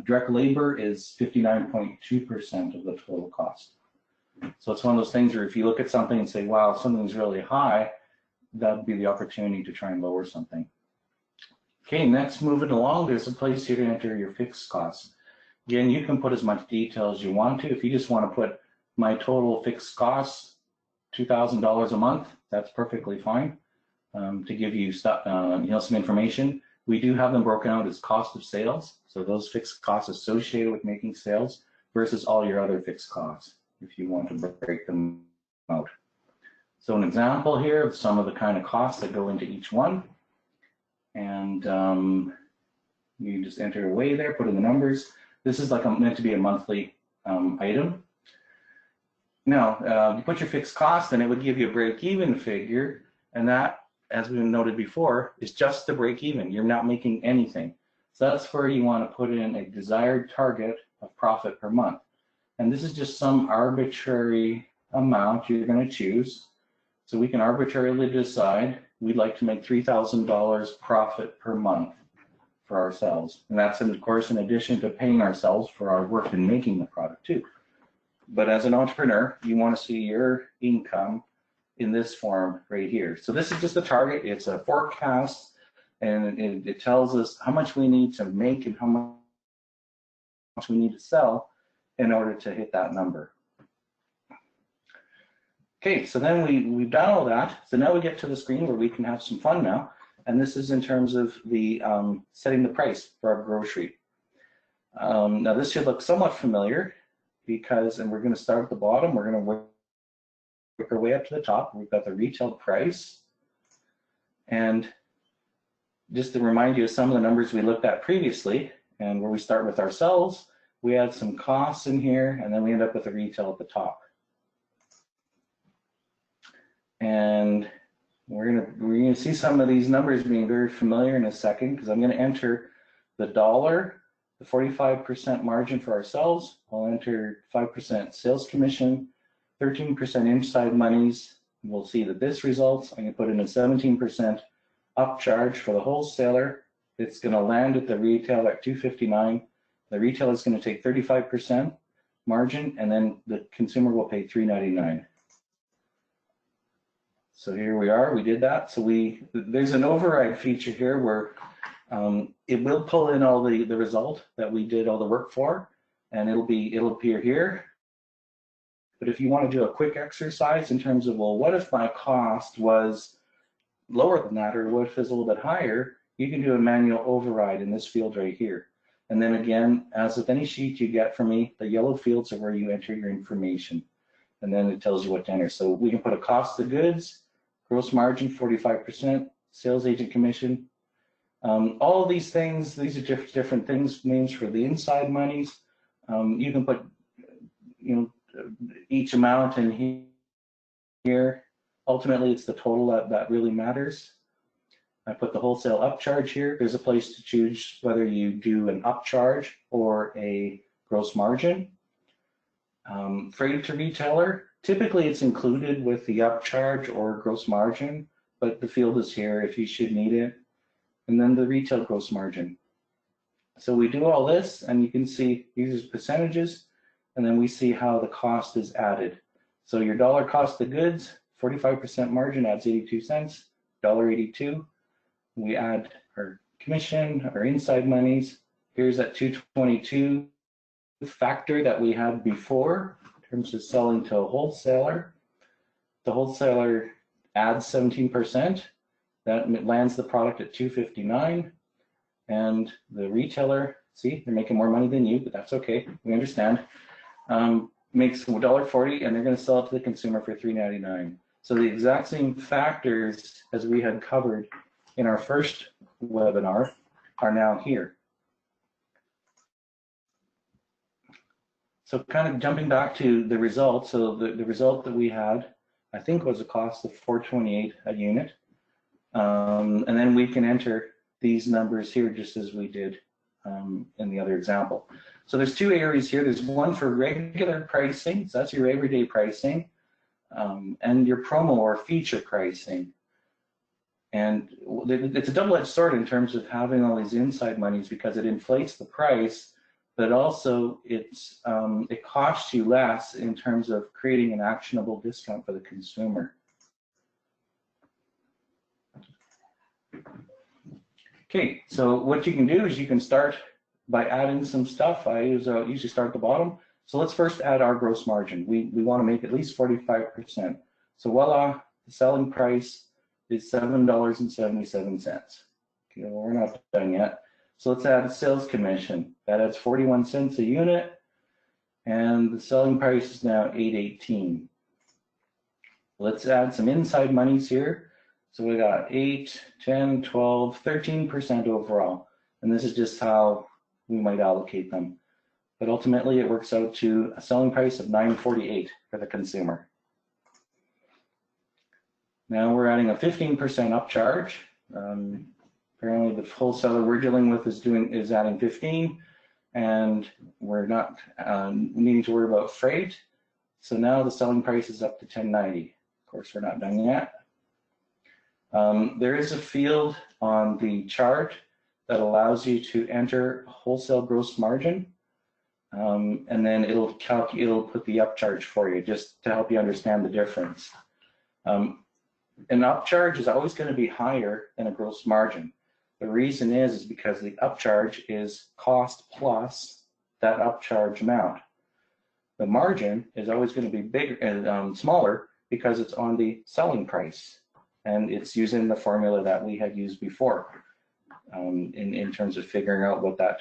direct labor is 59.2% of the total cost. So it's one of those things where if you look at something and say, wow, something's really high, that would be the opportunity to try and lower something. Okay, next, moving along, there's a place here to enter your fixed costs. Again, you can put as much detail as you want to. If you just want to put my total fixed costs, $2,000 a month, that's perfectly fine. To give you stuff, some information. We do have them broken out as cost of sales. So those fixed costs associated with making sales versus all your other fixed costs, if you want to break them out. So an example here of some of the kind of costs that go into each one. And you just enter away there, put in the numbers. This is like meant to be a monthly item. Now, you put your fixed cost and it would give you a break-even figure, and that, as we noted before, is just the break-even. You're not making anything. So that's where you want to put in a desired target of profit per month. And this is just some arbitrary amount you're going to choose. So we can arbitrarily decide we'd like to make $3,000 profit per month for ourselves. And that's, of course, in addition to paying ourselves for our work in making the product too. But as an entrepreneur, you want to see your income in this form right here. So this is just a target. It's a forecast, and it tells us how much we need to make and how much we need to sell in order to hit that number. Okay, so then we've done all that. So now we get to the screen where we can have some fun now. And this is in terms of the setting the price for our grocery. Now this should look somewhat familiar because, and we're going to start at the bottom. We're going to work our way up to the top. We've got the retail price. And just to remind you of some of the numbers we looked at previously, and where we start with ourselves, we add some costs in here, and then we end up with the retail at the top. And we're gonna see some of these numbers being very familiar in a second, because I'm gonna enter the dollar, the 45% margin for ourselves. I'll enter 5% sales commission, 13% inside monies. We'll see that this results. I'm gonna put in a 17% upcharge for the wholesaler. It's gonna land at the retail at $2.59. The retailer is gonna take 35% margin, and then the consumer will pay $3.99. So here we are, we did that. So there's an override feature here where it will pull in all the result that we did all the work for, and it'll appear here. But if you want to do a quick exercise in terms of, well, what if my cost was lower than that, or what if it's a little bit higher, you can do a manual override in this field right here. And then again, as with any sheet you get from me, the yellow fields are where you enter your information. And then it tells you what to enter. So we can put a cost of goods, gross margin 45%, sales agent commission. All of these things, these are different things, names for the inside monies. You can put, each amount in here. Ultimately, it's the total that really matters. I put the wholesale upcharge here. There's a place to choose whether you do an upcharge or a gross margin. Freight to retailer, typically it's included with the upcharge or gross margin, but the field is here if you should need it. And then the retail gross margin. So we do all this, and you can see these are percentages, and then we see how the cost is added. So your dollar cost of goods, 45% margin adds 82 cents, $1.82. We add our commission, our inside monies. Here's that 222 factor that we had before in terms of selling to a wholesaler. The wholesaler adds 17%. That lands the product at $2.59. And the retailer, see, they're making more money than you, but that's okay. We understand. Makes $1.40, and they're going to sell it to the consumer for $3.99. So the exact same factors as we had covered in our first webinar are now here. So kind of jumping back to the result, so the result that we had, I think was a cost of $4.28 a unit. And then we can enter these numbers here just as we did in the other example. So there's two areas here. There's one for regular pricing, so that's your everyday pricing, and your promo or feature pricing. And it's a double-edged sword in terms of having all these inside monies because it inflates the price, but also it costs you less in terms of creating an actionable discount for the consumer. Okay, so what you can do is you can start by adding some stuff. I usually start at the bottom. So let's first add our gross margin. We want to make at least 45%. So voila, the selling price is $7.77. Okay, well, we're not done yet. So let's add sales commission. That adds 41 cents a unit, and the selling price is now $8.18. Let's add some inside monies here. So we got 8, 10, 12, 13% overall. And this is just how we might allocate them. But ultimately it works out to a selling price of $9.48 for the consumer. Now we're adding a 15% upcharge. Apparently the wholesaler we're dealing with is adding 15, and we're not needing to worry about freight. So now the selling price is up to $10.90. Of course, we're not done yet. There is a field on the chart that allows you to enter wholesale gross margin, and then it'll put the upcharge for you just to help you understand the difference. An upcharge is always going to be higher than a gross margin. The reason is because the upcharge is cost plus that upcharge amount. The margin is always going to be bigger and smaller because it's on the selling price, and it's using the formula that we had used before in terms of figuring out what that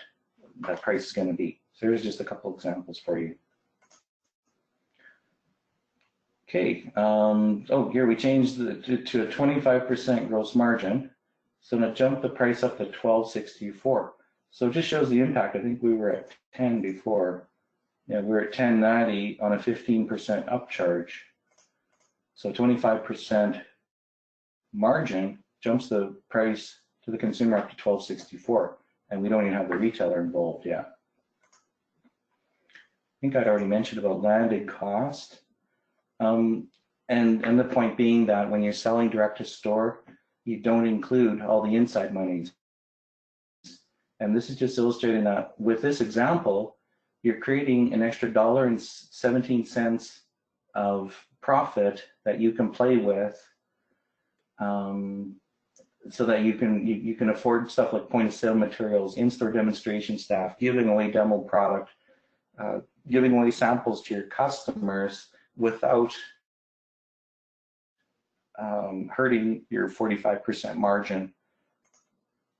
price is going to be. So here's just a couple examples for you. Okay, here we changed to a 25% gross margin. So now jump the price up to $12.64. So it just shows the impact. I think we were at 10 before. Yeah, we were at $10.90 on a 15% upcharge. So 25% margin jumps the price to the consumer up to $12.64, and we don't even have the retailer involved yet. I think I'd already mentioned about landed cost. And the point being that when you're selling direct to store, you don't include all the inside monies. And this is just illustrating that with this example, you're creating an extra $1.17 of profit that you can play with, so that you can afford stuff like point of sale materials, in-store demonstration staff, giving away demo product, giving away samples to your customers without hurting your 45% margin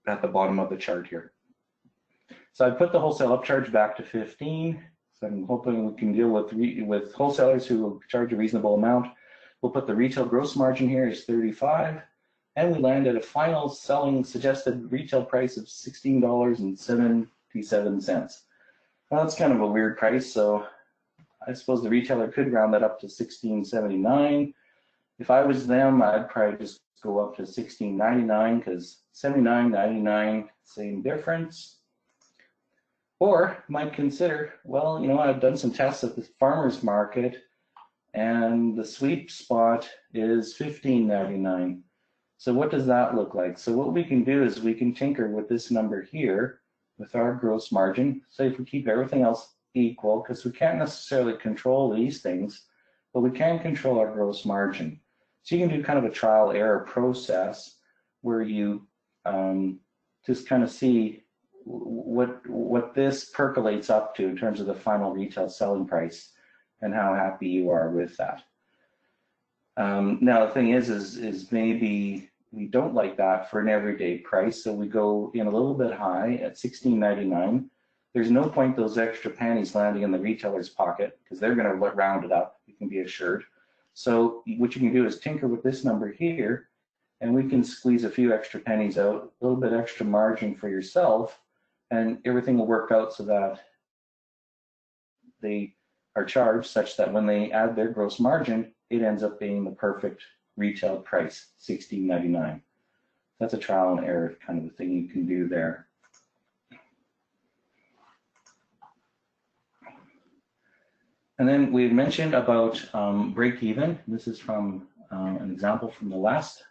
at the bottom of the chart here. So I put the wholesale upcharge back to 15. So I'm hoping we can deal with wholesalers who will charge a reasonable amount. We'll put the retail gross margin here is 35, and we land at a final selling suggested retail price of $16.77. Well, that's kind of a weird price, so I suppose the retailer could round that up to $16.79. If I was them, I'd probably just go up to $16.99 because $79.99, same difference. Or might consider, well, you know, I've done some tests at the farmer's market, and the sweet spot is $15.99. So what does that look like? So what we can do is we can tinker with this number here with our gross margin. Say if we keep everything else equal, because we can't necessarily control these things, but we can control our gross margin. So you can do kind of a trial error process where you just kind of see what this percolates up to in terms of the final retail selling price and how happy you are with that. Now the thing is maybe we don't like that for an everyday price, so we go in a little bit high at $16.99. There's no point those extra pennies landing in the retailer's pocket because they're going to round it up, you can be assured. So what you can do is tinker with this number here, and we can squeeze a few extra pennies out, a little bit extra margin for yourself, and everything will work out so that they are charged such that when they add their gross margin, it ends up being the perfect retail price, $16.99. That's a trial and error kind of a thing you can do there. And then we mentioned about break even. This is from an example from the last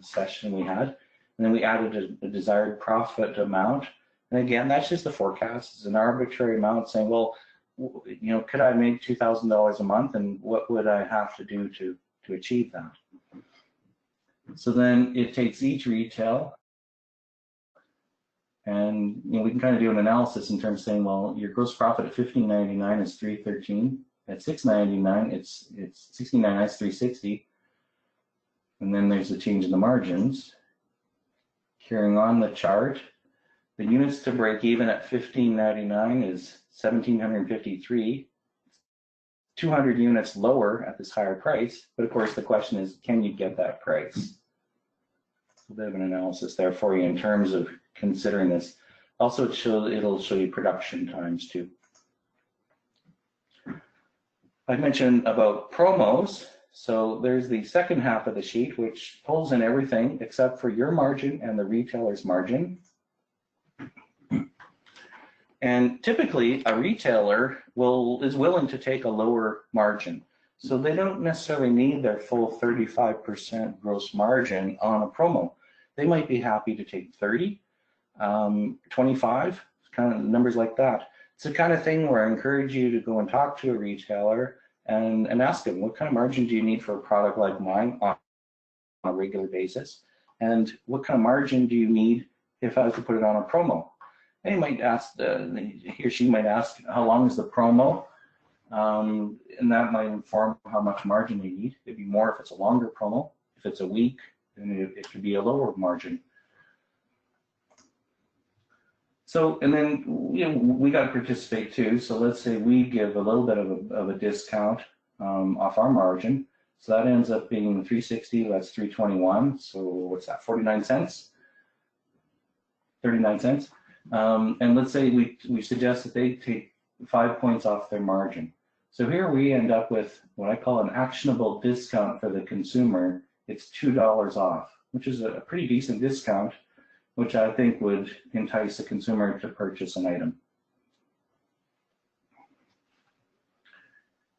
session we had. And then we added a desired profit amount. And again, that's just a forecast. It's an arbitrary amount saying, well, you know, could I make $2,000 a month, and what would I have to do to achieve that? So then it takes each retail, and you know, we can kind of do an analysis in terms of saying, well, your gross profit at $15.99 is $313. At $6.99, it's $16.99 is $360. And then there's a change in the margins. Carrying on the chart, the units to break even at $15.99 is 1,753. 200 units lower at this higher price, but of course the question is, can you get that price? A bit of an analysis there for you in terms of considering this. Also, it'll show you production times too. I mentioned about promos. So there's the second half of the sheet, which pulls in everything except for your margin and the retailer's margin. And typically, a retailer is willing to take a lower margin. So they don't necessarily need their full 35% gross margin on a promo. They might be happy to take 30, 25, kind of numbers like that. It's the kind of thing where I encourage you to go and talk to a retailer and ask them, what kind of margin do you need for a product like mine on a regular basis? And what kind of margin do you need if I was to put it on a promo? And he might ask, he or she might ask, how long is the promo? And that might inform how much margin they need. It'd be more if it's a longer promo. If it's a week, then it could be a lower margin. So, and then you know, we got to participate too. So let's say we give a little bit of a discount off our margin. So that ends up being 360, that's 321. So what's that, 49 cents? 39 cents. And let's say we suggest that they take 5 points off their margin. So here we end up with what I call an actionable discount for the consumer. It's $2 off, which is a pretty decent discount, which I think would entice the consumer to purchase an item.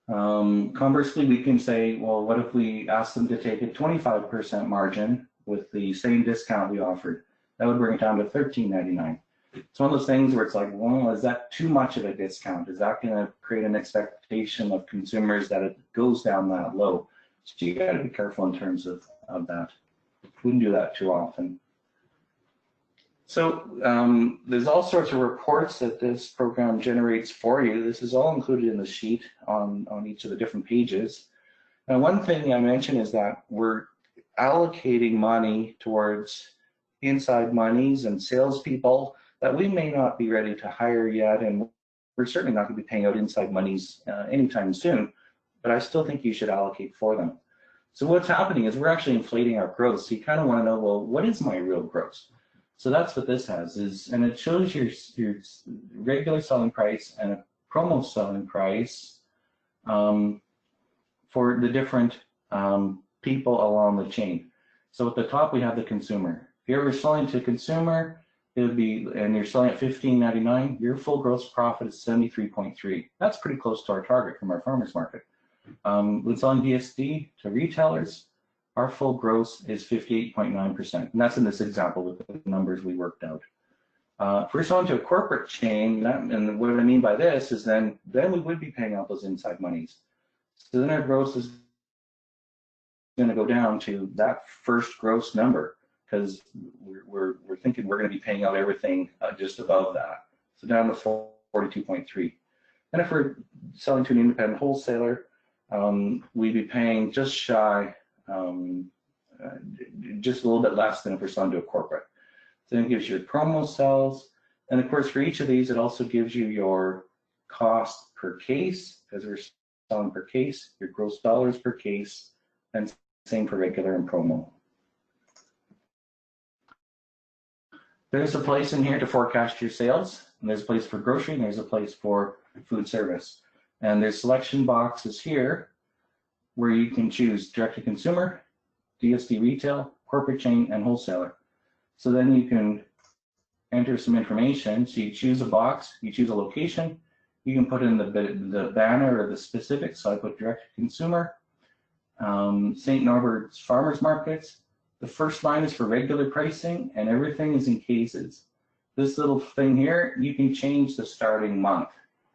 Conversely, we can say, well, what if we ask them to take a 25% margin with the same discount we offered? That would bring it down to $13.99. It's one of those things where it's like, well, is that too much of a discount? Is that going to create an expectation of consumers that it goes down that low? So you got to be careful in terms of that. Wouldn't do that too often. So there's all sorts of reports that this program generates for you. This is all included in the sheet on each of the different pages. And one thing I mentioned is that we're allocating money towards inside monies and salespeople that we may not be ready to hire yet, and we're certainly not going to be paying out inside monies anytime soon, but I still think you should allocate for them. So what's happening is we're actually inflating our growth. So you kind of want to know, well, what is my real growth? So that's what this has, and it shows your regular selling price and a promo selling price for the different people along the chain. So at the top we have the consumer. If you're selling to consumer, it would be, and you're selling at $15.99, your full gross profit is 73.3. That's pretty close to our target from our farmers market. With selling DSD to retailers, our full gross is 58.9%, and that's in this example with the numbers we worked out. If we're selling to a corporate chain, and what I mean by this is then we would be paying out those inside monies. So then our gross is going to go down to that first gross number, because we're thinking we're going to be paying out everything just above that. So down to 42.3. And if we're selling to an independent wholesaler, we'd be paying just shy, just a little bit less than if we're selling to a corporate. So then it gives you your promo sales. And of course, for each of these, it also gives you your cost per case, because we're selling per case, your gross dollars per case, and same for regular and promo. There's a place in here to forecast your sales, and there's a place for grocery, and there's a place for food service. And there's selection boxes here where you can choose direct to consumer, DSD retail, corporate chain, and wholesaler. So then you can enter some information. So you choose a box, you choose a location, you can put in the banner or the specifics. So I put direct to consumer, St. Norbert's Farmers Markets. The first line is for regular pricing and everything is in cases. This little thing here, you can change the starting month.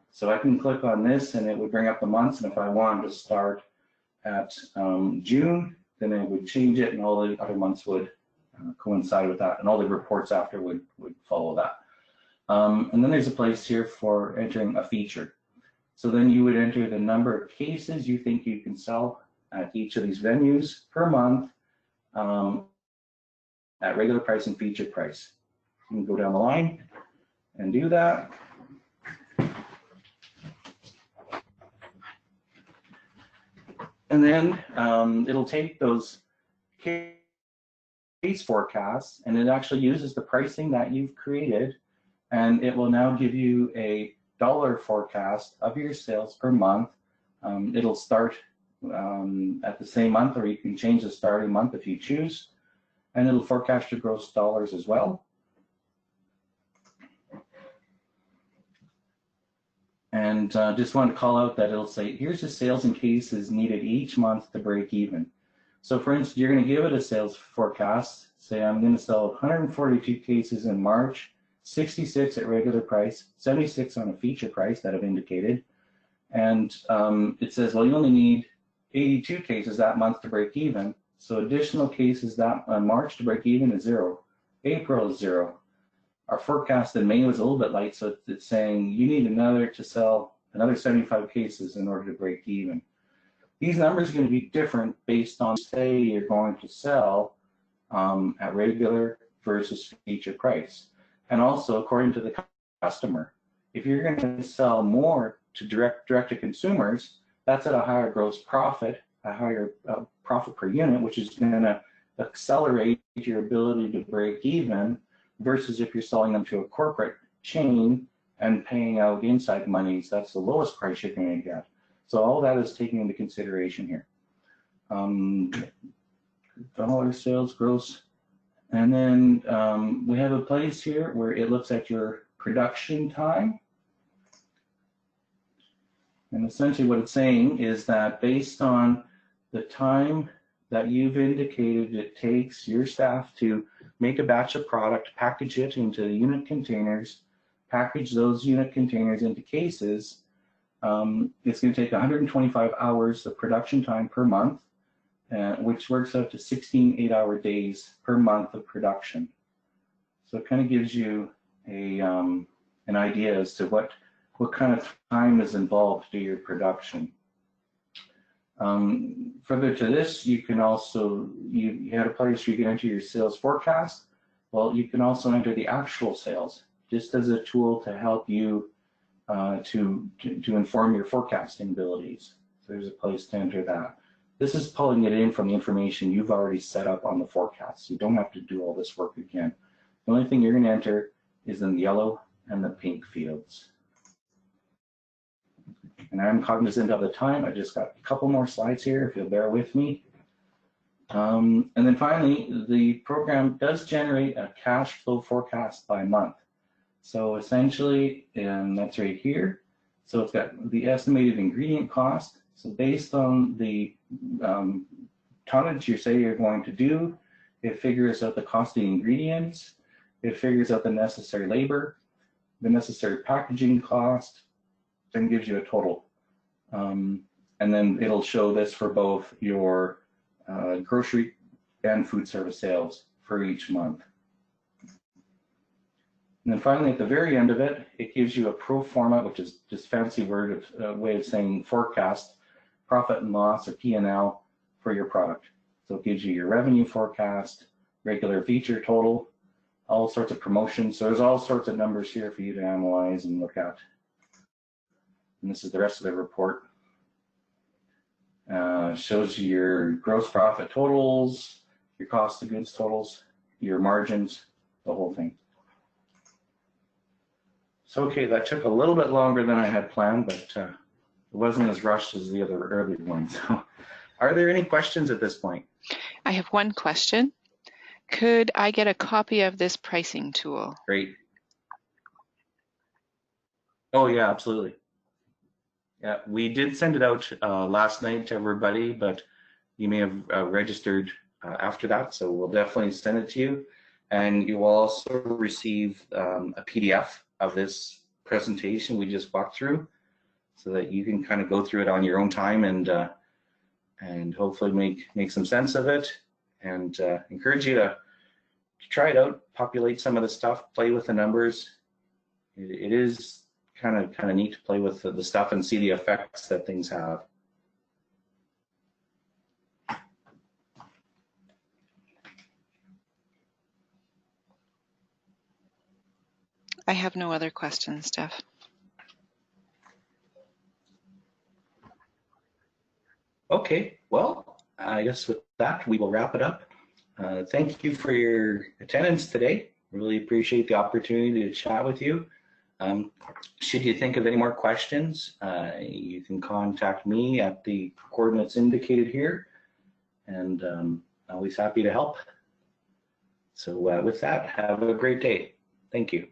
So I can click on this and it would bring up the months, and if I wanted to start at June, then it would change it and all the other months would coincide with that, and all the reports after would follow that. And then there's a place here for entering a feature. So then you would enter the number of cases you think you can sell at each of these venues per month at regular price and feature price. You can go down the line and do that. And then it'll take those case forecasts and it actually uses the pricing that you've created, and it will now give you a dollar forecast of your sales per month. It'll start at the same month, or you can change the starting month if you choose, and it'll forecast your gross dollars as well. And just want to call out that it'll say, here's the sales in cases needed each month to break even. So for instance, you're going to give it a sales forecast. Say I'm going to sell 142 cases in March, 66 at regular price, 76 on a feature price that I've indicated. And it says, well, you only need 82 cases that month to break even. So additional cases that March to break even is 0. April is 0. Our forecast in May was a little bit light, so it's saying you need to sell another 75 cases in order to break even. These numbers are going to be different based on, say, you're going to sell at regular versus feature price. And also according to the customer. If you're going to sell more to direct to consumers, that's at a higher gross profit, a higher profit per unit, which is going to accelerate your ability to break even, versus if you're selling them to a corporate chain and paying out inside monies, that's the lowest price you're going to get. So all that is taken into consideration here. Dollar sales gross. And then we have a place here where it looks at your production time. And essentially what it's saying is that based on the time that you've indicated it takes your staff to make a batch of product, package it into unit containers, package those unit containers into cases, it's going to take 125 hours of production time per month, which works out to 16 8-hour days per month of production. So it kind of gives you an idea as to what kind of time is involved to do your production. Further to this, you can also, you had a place where you can enter your sales forecast. Well, you can also enter the actual sales, just as a tool to help you to inform your forecasting abilities. So there's a place to enter that. This is pulling it in from the information you've already set up on the forecast. You don't have to do all this work again. The only thing you're going to enter is in the yellow and the pink fields. And I'm cognizant of the time. I just got a couple more slides here, if you'll bear with me. And then finally, the program does generate a cash flow forecast by month. So essentially, and that's right here. So it's got the estimated ingredient cost. So based on the tonnage you say you're going to do, it figures out the cost of the ingredients. It figures out the necessary labor, the necessary packaging cost, then gives you a total. And then it'll show this for both your grocery and food service sales for each month. And then finally, at the very end of it, it gives you a pro forma, which is just fancy word of way of saying forecast, profit and loss, or P&L for your product. So it gives you your revenue forecast, regular feature total, all sorts of promotions. So there's all sorts of numbers here for you to analyze and look at. And this is the rest of the report. Shows you your gross profit totals, your cost of goods totals, your margins, the whole thing. So okay, that took a little bit longer than I had planned, but wasn't as rushed as the other early ones. So, are there any questions at this point? I have one question. Could I get a copy of this pricing tool? Great. Oh yeah, absolutely. Yeah, we did send it out last night to everybody, but you may have registered after that, so we'll definitely send it to you. And you will also receive a PDF of this presentation we just walked through, so that you can kind of go through it on your own time and hopefully make some sense of it. And encourage you to try it out, populate some of the stuff, play with the numbers. It is kind of neat to play with the stuff and see the effects that things have. I have no other questions, Jeff. Okay, well, I guess with that, we will wrap it up. Thank you for your attendance today. Really appreciate the opportunity to chat with you. Should you think of any more questions, you can contact me at the coordinates indicated here, and always happy to help. So with that, have a great day. Thank you.